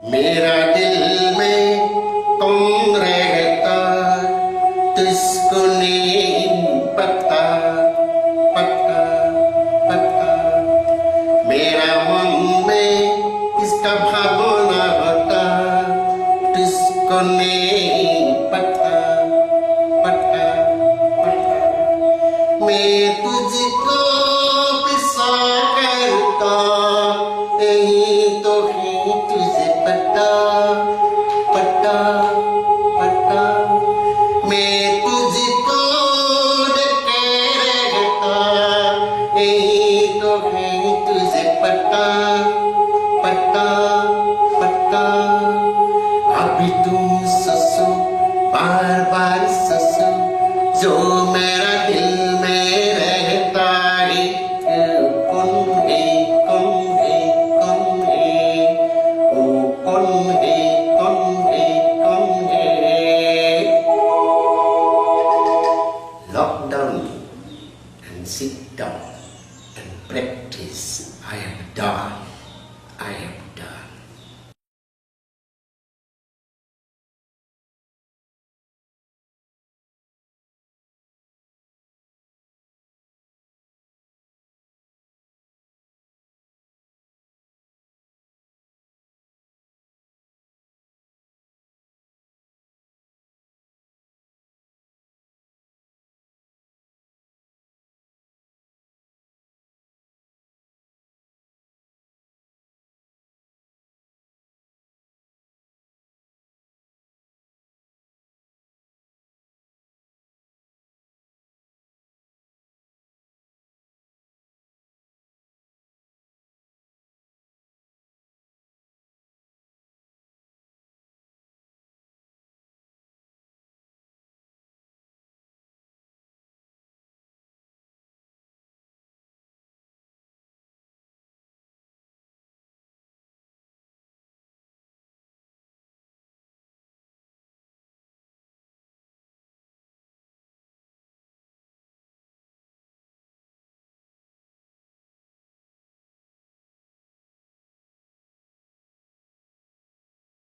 मेरा दिल में कौन रहता किसको नहीं पता पता पता। मेरा मन में किसका भावना होता किसको नहीं पता पता पता। मैं तुझको पिसा करता यही तो है तुझे पता पता पता। मैं तुझको देखे रहता यही तो है तुझे पता पता पता। अभी तुम ससो बार बार ससो जो मेरा दिल में रहता है कौन है कौन है कौन है ओ कौन है।